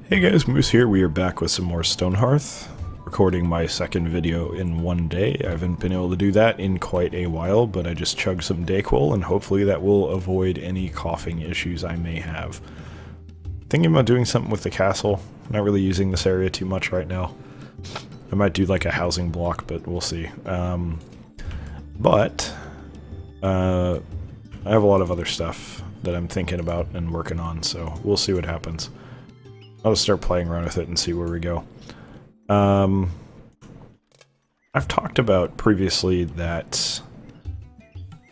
Hey guys, Moose here. We are back with some more Stonehearth, recording my second video in one day. I haven't been able to do that in quite a while, but I just chugged some Dayquil, and hopefully that will avoid any coughing issues I may have. Thinking about doing something with the castle. Not really using this area too much right now. I might do like a housing block, but we'll see. I have a lot of other stuff that I'm thinking about and working on, so we'll see what happens. I'll just start playing around with it and see where we go. I've talked about previously that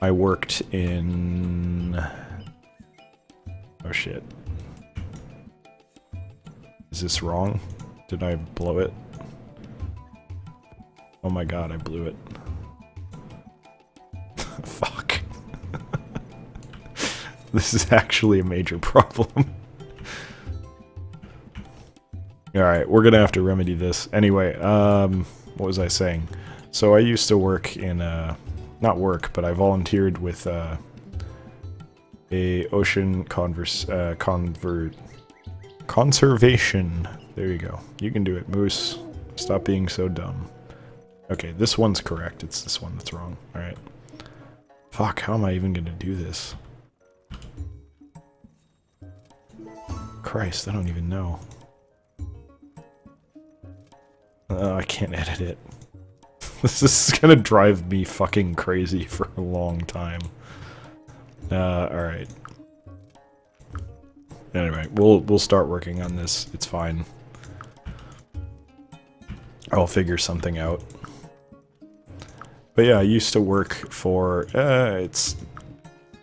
I worked in... Oh shit. Is this wrong? Did I blow it? Oh my god, I blew it. Fuck. This is actually a major problem. Alright, we're gonna have to remedy this. Anyway, what was I saying? So I used to work in, not work, but I volunteered with, a ocean conservation. There you go. You can do it, Moose. Stop being so dumb. Okay, this one's correct. It's this one that's wrong. Alright. Fuck, how am I even gonna do this? Christ, I don't even know. I can't edit it. This is gonna drive me fucking crazy for a long time. Alright. Anyway, we'll start working on this. It's fine. I'll figure something out. But yeah, I used to work for, it's...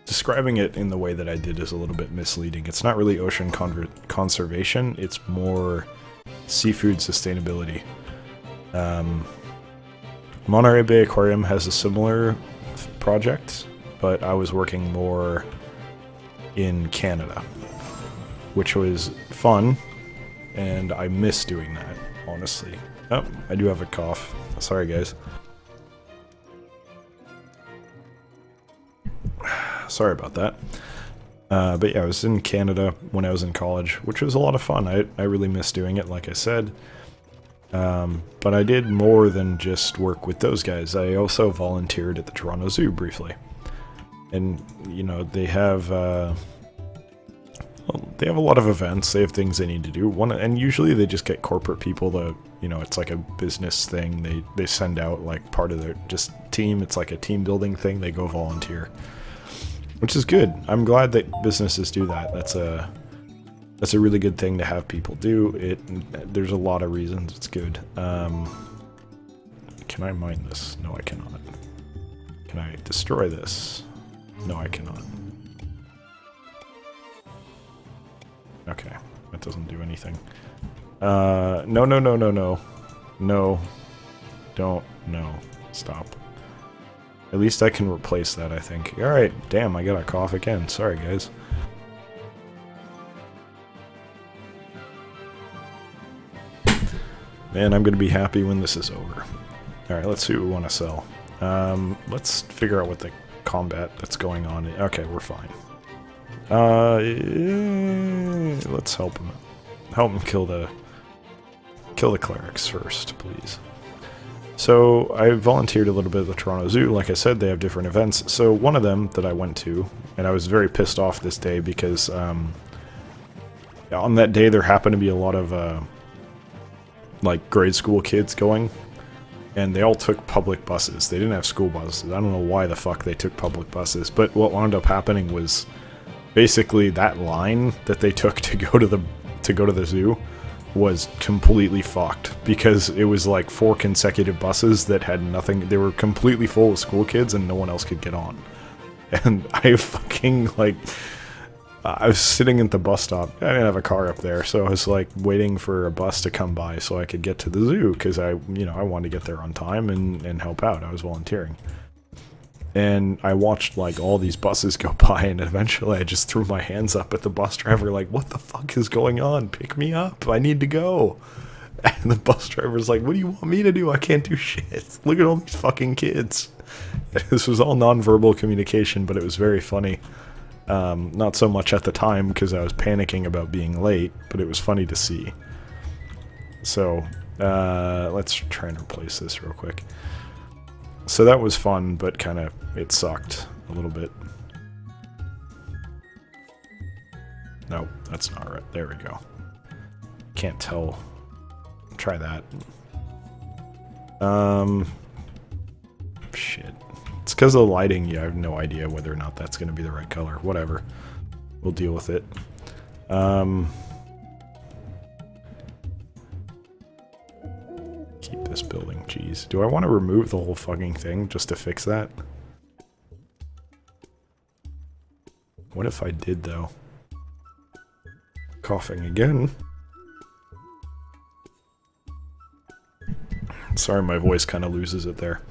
Describing it in the way that I did is a little bit misleading. It's not really ocean conservation, it's more seafood sustainability. Monterey Bay Aquarium has a similar project, but I was working more in Canada, which was fun, and I miss doing that, honestly. Oh, I do have a cough. Sorry, guys. Sorry about that. But yeah, I was in Canada when I was in college, which was a lot of fun. I really miss doing it, like I said. But I did more than just work with those guys. I also volunteered at the Toronto Zoo briefly. And, you know, they have a lot of events. They have things they need to do. And usually they just get corporate people to, you know, it's like a business thing. They send out like part of their just team. It's like a team building thing. They go volunteer, which is good. I'm glad that businesses do that. That's a really good thing to have people do. There's a lot of reasons it's good. Can I mine this? No, I cannot. Can I destroy this? No, I cannot. Okay, that doesn't do anything. No, no, no, no, no. No. Don't. No. Stop. At least I can replace that, I think. Alright, damn, I got a cough again. Sorry, guys. Man, I'm gonna be happy when this is over. Alright, let's see what we want to sell. Let's figure out what the combat that's going on. Okay, we're fine. Let's help him. Help him kill the clerics first, please. So, I volunteered a little bit at the Toronto Zoo. Like I said, they have different events. So, one of them that I went to, and I was very pissed off this day because, on that day there happened to be a lot of, like, grade school kids going, and they all took public buses. They didn't have school buses. I don't know why the fuck they took public buses, but what wound up happening was basically that line that they took to go to the zoo was completely fucked, because it was like 4 consecutive buses that had nothing. They were completely full of school kids and no one else could get on. And I fucking, like, I was sitting at the bus stop. I didn't have a car up there, so I was like waiting for a bus to come by so I could get to the zoo, because I wanted to get there on time and help out. I was volunteering. And I watched like all these buses go by, and eventually I just threw my hands up at the bus driver like, what the fuck is going on? Pick me up. I need to go. And the bus driver's like, what do you want me to do? I can't do shit. Look at all these fucking kids. This was all non-verbal communication, but it was very funny. Not so much at the time because I was panicking about being late, but it was funny to see. So, let's try and replace this real quick. So that was fun, but kind of, it sucked a little bit. No, that's not right. There we go. Can't tell. Try that. Shit. It's because of the lighting. Yeah, I have no idea whether or not that's going to be the right color. Whatever. We'll deal with it. Keep this building. Jeez. Do I want to remove the whole fucking thing just to fix that? What if I did, though? Coughing again. Sorry, my voice kind of loses it there.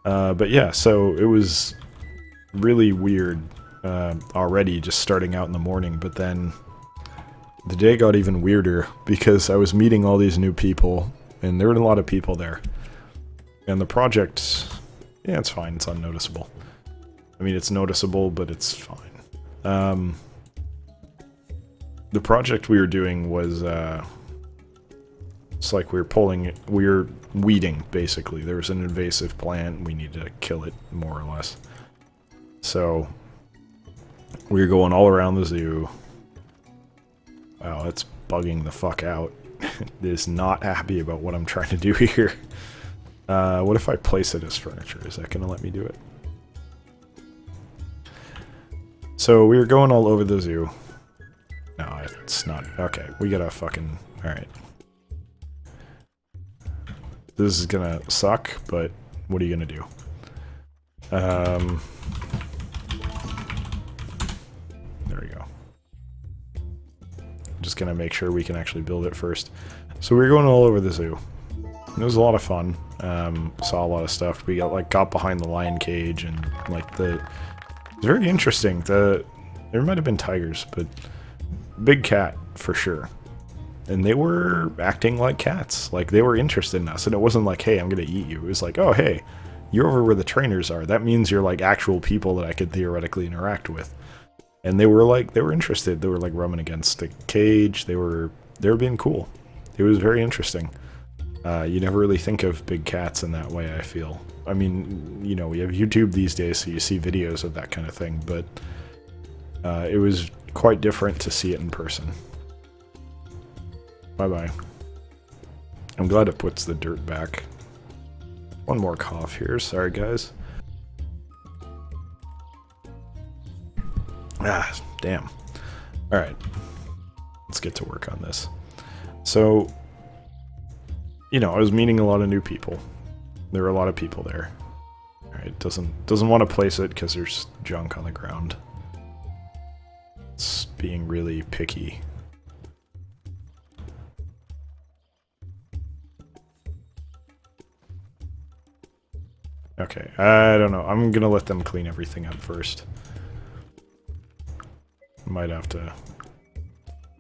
But yeah, so it was really weird already just starting out in the morning, but then the day got even weirder because I was meeting all these new people, and there were a lot of people there. And the project, yeah, it's fine, it's unnoticeable. I mean, it's noticeable, but it's fine. The project we were doing was, it's like we were weeding, basically. There was an invasive plant, we needed to kill it, more or less. So, we were going all around the zoo. Wow, that's bugging the fuck out. It is not happy about what I'm trying to do here. What if I place it as furniture? Is that gonna let me do it? So, we were going all over the zoo. No, it's not. Okay, we gotta fucking... Alright. This is gonna suck, but what are you gonna do? There we go. I'm just gonna make sure we can actually build it first. So we were going all over the zoo. It was a lot of fun. Saw a lot of stuff. We got behind the lion cage and it was very interesting. There might have been tigers, but big cat for sure. And they were acting like cats. Like, they were interested in us. And it wasn't like, hey, I'm gonna eat you. It was like, oh, hey, you're over where the trainers are. That means you're, like, actual people that I could theoretically interact with. And they were interested. They were, like, rubbing against the cage. They were being cool. It was very interesting. You never really think of big cats in that way, I feel. I mean, you know, we have YouTube these days, so you see videos of that kind of thing. But it was quite different to see it in person. Bye-bye. I'm glad it puts the dirt back. One more cough here. Sorry, guys. Ah, damn. Alright. Let's get to work on this. So, you know, I was meeting a lot of new people. There were a lot of people there. Alright, doesn't want to place it because there's junk on the ground. It's being really picky. Okay, I don't know. I'm gonna let them clean everything up first. Might have to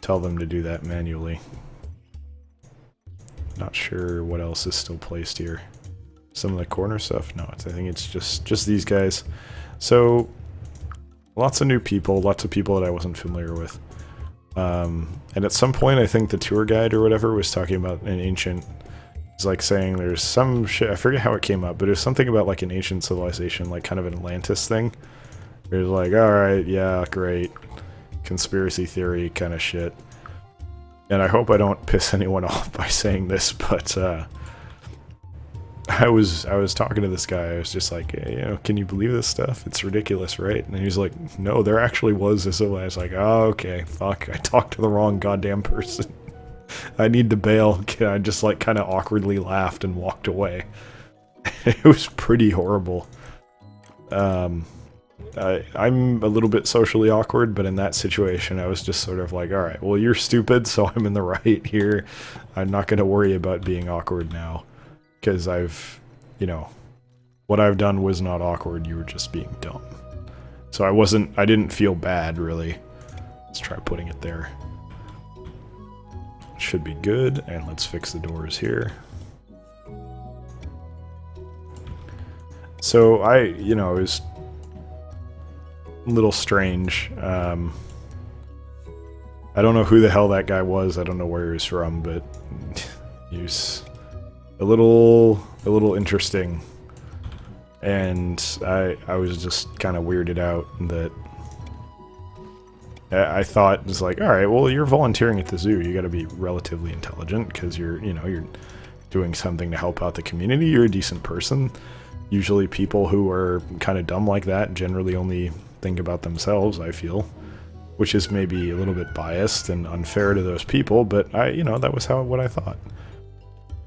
tell them to do that manually. Not sure what else is still placed here. Some of the corner stuff? No, I think it's just these guys. So, lots of new people, lots of people that I wasn't familiar with. And at some point, I think the tour guide or whatever was talking about an ancient... It's like saying there's some shit, I forget how it came up, but it was something about like an ancient civilization, like kind of an Atlantis thing. It was like, alright, yeah, great. Conspiracy theory kind of shit. And I hope I don't piss anyone off by saying this, but I was talking to this guy, I was just like, hey, you know, can you believe this stuff? It's ridiculous, right? And he's like, no, there actually was a civilization. I was like, oh, okay, fuck, I talked to the wrong goddamn person. I need to bail. I just like kind of awkwardly laughed and walked away. It was pretty horrible. I'm a little bit socially awkward, but in that situation I was just sort of like, alright, well you're stupid, so I'm in the right here. I'm not going to worry about being awkward now. Because I've, you know, what I've done was not awkward, you were just being dumb. So I didn't feel bad, really. Let's try putting it there. Should be good, and let's fix the doors here. So you know, little strange. I don't know who the hell that guy was. I don't know where he was from, but he was a little interesting. And I was just kind of weirded out that I thought it was like, all right, well, you're volunteering at the zoo. You got to be relatively intelligent because you're doing something to help out the community. You're a decent person. Usually people who are kind of dumb like that generally only think about themselves, I feel, which is maybe a little bit biased and unfair to those people, but that was what I thought.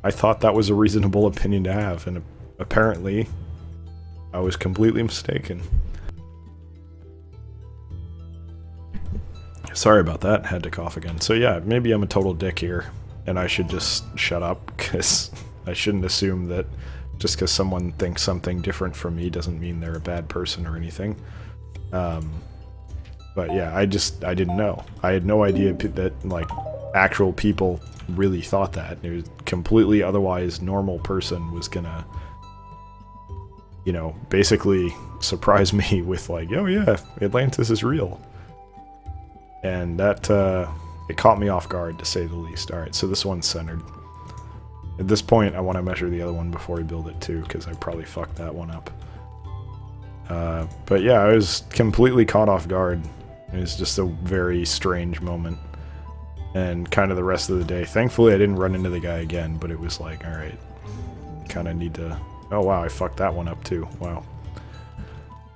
I thought that was a reasonable opinion to have, and apparently I was completely mistaken. Sorry about that, had to cough again. So yeah, maybe I'm a total dick here, and I should just shut up, because I shouldn't assume that just because someone thinks something different from me doesn't mean they're a bad person or anything. But yeah, I didn't know. I had no idea that, like, actual people really thought that. It was a completely otherwise normal person was gonna, basically surprise me with like, oh yeah, Atlantis is real. And that, it caught me off guard, to say the least. Alright, so this one's centered. At this point, I want to measure the other one before I build it too, because I probably fucked that one up. But yeah, I was completely caught off guard. It was just a very strange moment. And kind of the rest of the day. Thankfully, I didn't run into the guy again, but it was like, alright, kind of need to... Oh wow, I fucked that one up too. Wow.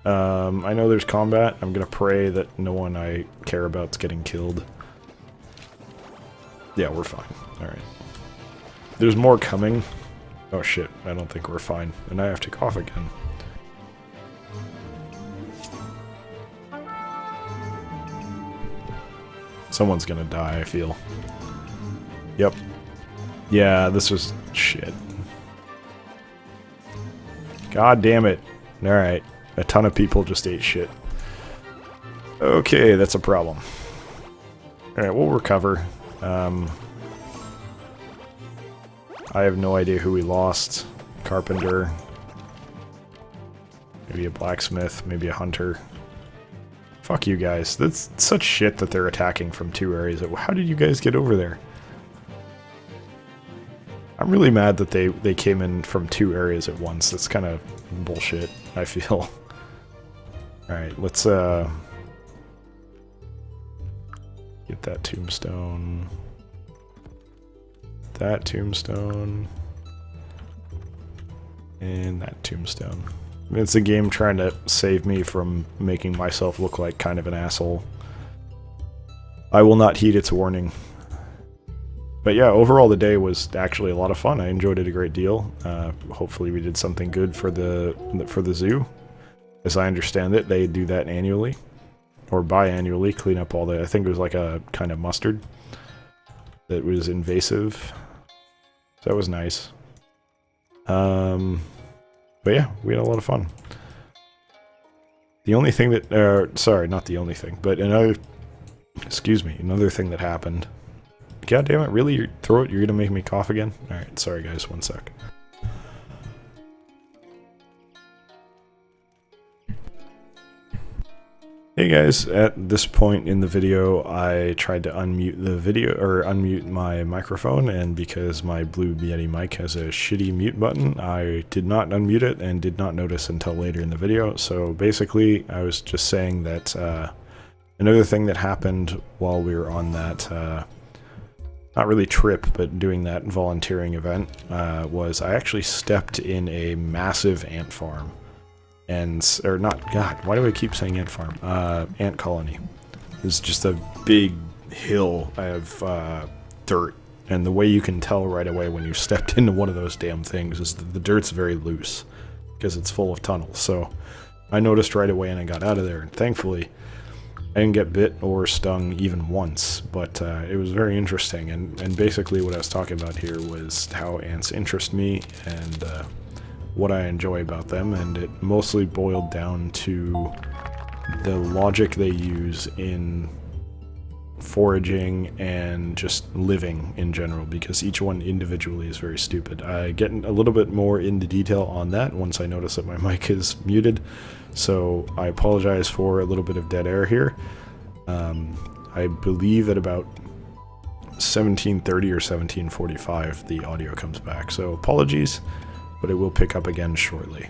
I know there's combat. I'm gonna pray that no one I care about's getting killed. Yeah, we're fine. Alright. There's more coming. Oh shit, I don't think we're fine. And I have to cough again. Someone's gonna die, I feel. Yep. Yeah, this was shit. God damn it. Alright. A ton of people just ate shit. Okay, that's a problem. Alright, we'll recover. I have no idea who we lost. Carpenter. Maybe a blacksmith, maybe a hunter. Fuck you guys. That's such shit that they're attacking from 2 areas. How did you guys get over there? I'm really mad that they came in from 2 areas at once. That's kind of bullshit, I feel. Alright, let's get that tombstone. That tombstone. And that tombstone. It's a game trying to save me from making myself look like kind of an asshole. I will not heed its warning. But yeah, overall the day was actually a lot of fun. I enjoyed it a great deal. Hopefully we did something good for the zoo. As I understand it, they do that annually. Or biannually, clean up all the... I think it was like a kind of mustard that was invasive. So that was nice. But yeah, we had a lot of fun. The only thing that... sorry, not the only thing, but another... Excuse me, another thing that happened. God damn it, really? Your throat? You're gonna make me cough again? Alright, sorry guys, one sec. Hey guys, at this point in the video, I tried to unmute the video, or unmute my microphone, and because my Blue Yeti mic has a shitty mute button, I did not unmute it and did not notice until later in the video. So basically, I was just saying that another thing that happened while we were on that, not really trip, but doing that volunteering event, was I actually stepped in a massive ant farm. Or not, God, why do I keep saying ant farm? Ant colony. It's just a big hill of dirt, and the way you can tell right away when you stepped into one of those damn things is that the dirt's very loose, because it's full of tunnels. So I noticed right away and I got out of there, and thankfully I didn't get bit or stung even once, but it was very interesting, and basically what I was talking about here was how ants interest me, and what I enjoy about them, and it mostly boiled down to the logic they use in foraging, and just living in general, because each one individually is very stupid. I get a little bit more into detail on that once I notice that my mic is muted, so I apologize for a little bit of dead air here. I believe at about 17:30 or 17:45 the audio comes back, so apologies, but it will pick up again shortly.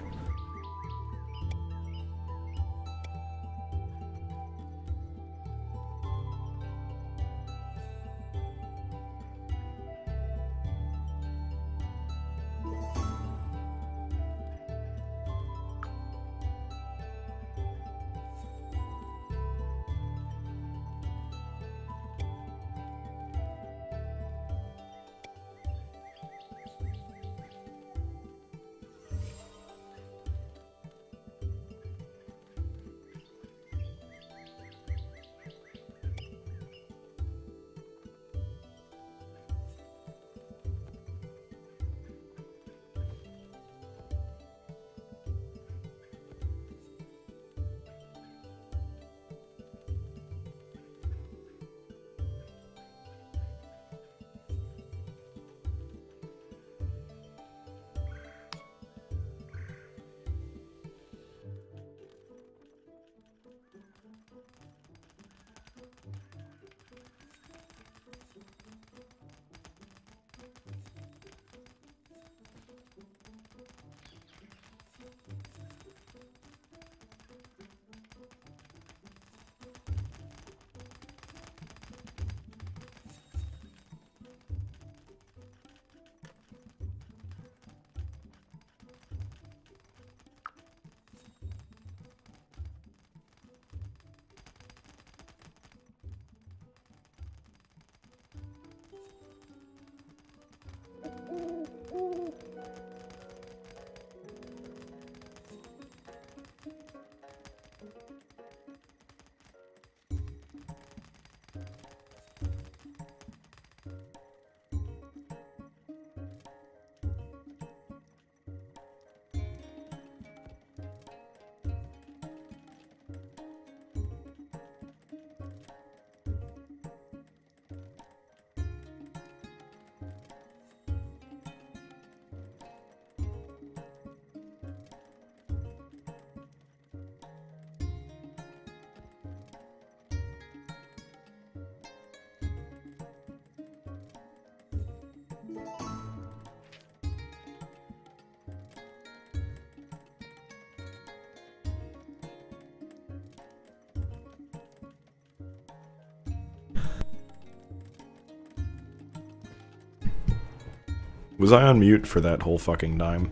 Was I on mute for that whole fucking time?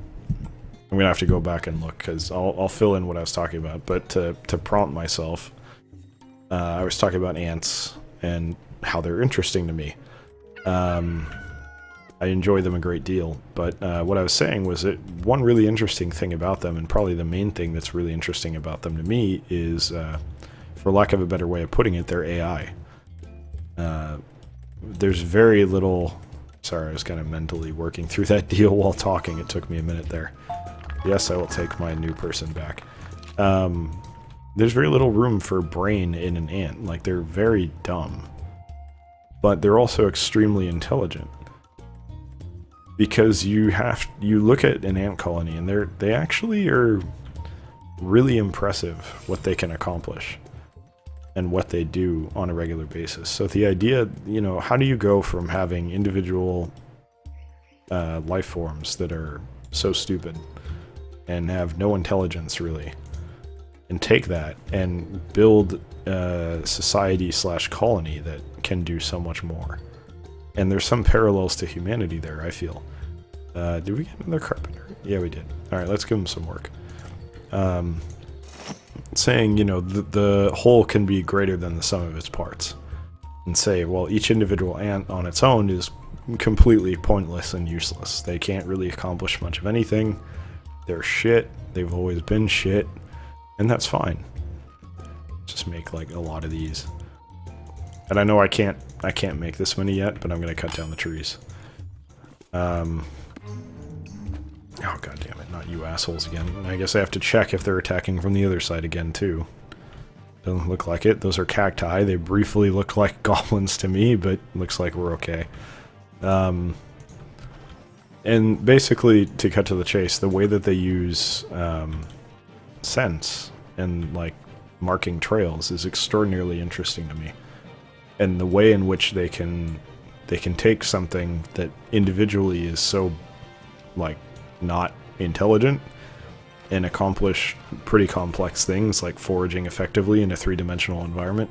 I'm gonna have to go back and look, because I'll fill in what I was talking about, but to prompt myself, I was talking about ants and how they're interesting to me. I enjoy them a great deal, but what I was saying was that one really interesting thing about them, and probably the main thing that's really interesting about them to me, is, for lack of a better way of putting it, their AI. There's very little... Sorry, I was kind of mentally working through that deal while talking. It took me a minute there. Yes, I will take my new person back. There's very little room for brain in an ant. Like, they're very dumb. But they're also extremely intelligent. Because you look at an ant colony, and they actually are really impressive what they can accomplish. And what they do on a regular basis. So the idea, you know, how do you go from having individual life forms that are so stupid and have no intelligence really, and take that and build a society/colony that can do so much more? And there's some parallels to humanity there, I feel. Did we get another carpenter? Yeah, we did. Alright, let's give him some work. Saying, you know, the whole can be greater than the sum of its parts. And say, well, each individual ant on its own is completely pointless and useless. They can't really accomplish much of anything. They're shit. They've always been shit. And that's fine. Just make, like, a lot of these. And I know I can't make this many yet, but I'm gonna cut down the trees. Oh, god damn it, not you assholes again. I guess I have to check if they're attacking from the other side again, too. Doesn't look like it. Those are cacti. They briefly look like goblins to me, but looks like we're okay. And basically, to cut to the chase, the way that they use scents and like marking trails is extraordinarily interesting to me. And the way in which they can take something that individually is so like not intelligent and accomplish pretty complex things like foraging effectively in a three-dimensional environment,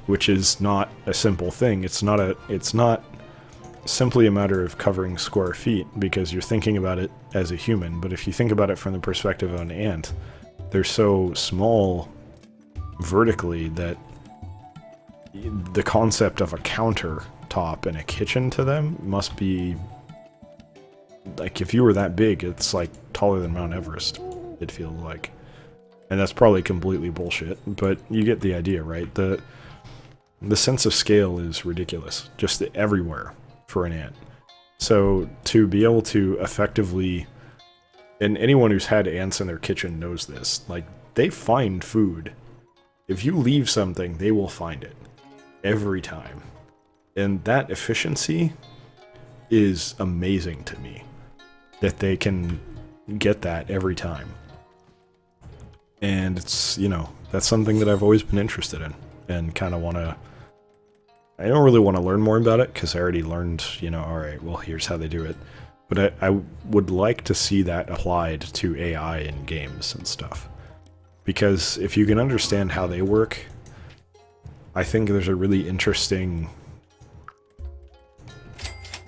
which is not a simple thing. It's not simply a matter of covering square feet, because you're thinking about it as a human, but if you think about it from the perspective of an ant, they're so small vertically that the concept of a countertop and a kitchen to them must be like, if you were that big, it's like taller than Mount Everest, it feels like. And that's probably completely bullshit, but you get the idea, right? The sense of scale is ridiculous, just everywhere for an ant. So to be able to effectively, and anyone who's had ants in their kitchen knows this, like, they find food. If you leave something, they will find it. Every time. And that efficiency is amazing to me. That they can get that every time. And it's, you know, that's something that I've always been interested in. And kind of want to... I don't really want to learn more about it, because I already learned, you know, alright, well, here's how they do it. But I would like to see that applied to AI in games and stuff. Because if you can understand how they work, I think there's a really interesting,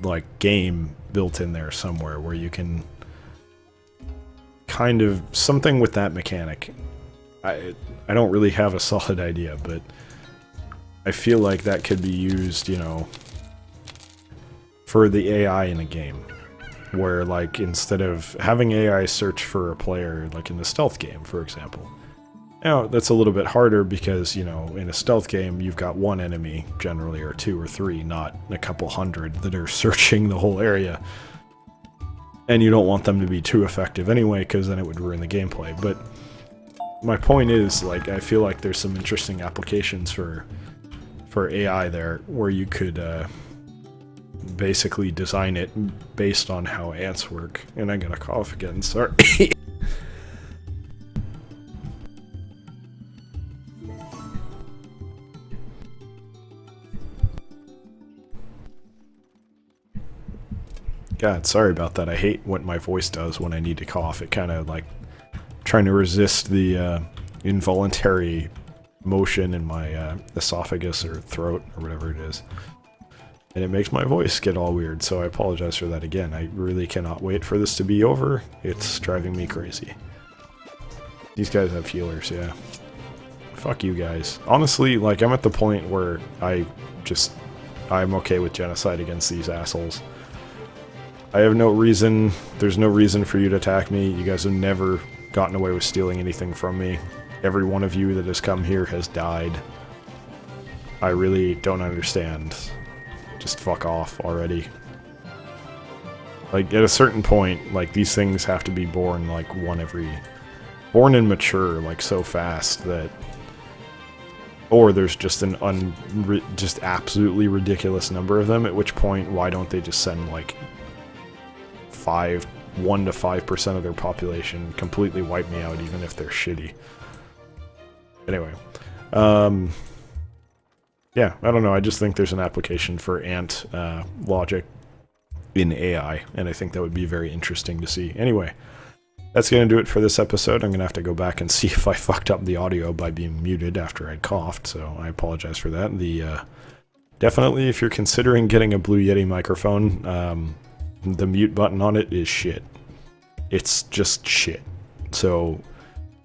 like, game built in there somewhere where you can kind of, something with that mechanic. I don't really have a solid idea, but I feel like that could be used, you know, for the AI in a game. Where, like, instead of having AI search for a player, like in the stealth game, for example. Now, that's a little bit harder because, you know, in a stealth game, you've got one enemy, generally, or two or three, not a couple hundred that are searching the whole area. And you don't want them to be too effective anyway, because then it would ruin the gameplay. But my point is, like, I feel like there's some interesting applications for AI there, where you could basically design it based on how ants work. And I got a cough again, sorry. God, sorry about that. I hate what my voice does when I need to cough. It kind of, like, trying to resist the involuntary motion in my esophagus or throat or whatever it is. And it makes my voice get all weird, so I apologize for that again. I really cannot wait for this to be over. It's driving me crazy. These guys have healers, yeah. Fuck you guys. Honestly, like, I'm at the point where I'm okay with genocide against these assholes. I have no reason, there's no reason for you to attack me. You guys have never gotten away with stealing anything from me. Every one of you that has come here has died. I really don't understand. Just fuck off already. Like, at a certain point, like, these things have to be born, like, born and mature, like, so fast that... Or there's just just absolutely ridiculous number of them, at which point, why don't they just send, like, 1 to 5% of their population, completely wipe me out, even if they're shitty. Anyway, yeah, I don't know, I just think there's an application for ant logic in AI, and I think that would be very interesting to see. Anyway, that's going to do it for this episode. I'm going to have to go back and see if I fucked up the audio by being muted after I coughed, so I apologize for that. Definitely, if you're considering getting a Blue Yeti microphone, the mute button on it is shit. It's just shit. So,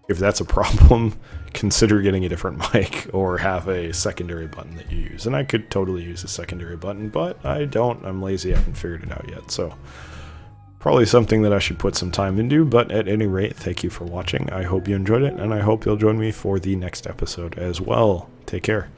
if that's a problem, consider getting a different mic or have a secondary button that you use. And I could totally use a secondary button, but I don't. I'm lazy. I haven't figured it out yet. So, probably something that I should put some time into. But at any rate, thank you for watching. I hope you enjoyed it, and I hope you'll join me for the next episode as well. Take care.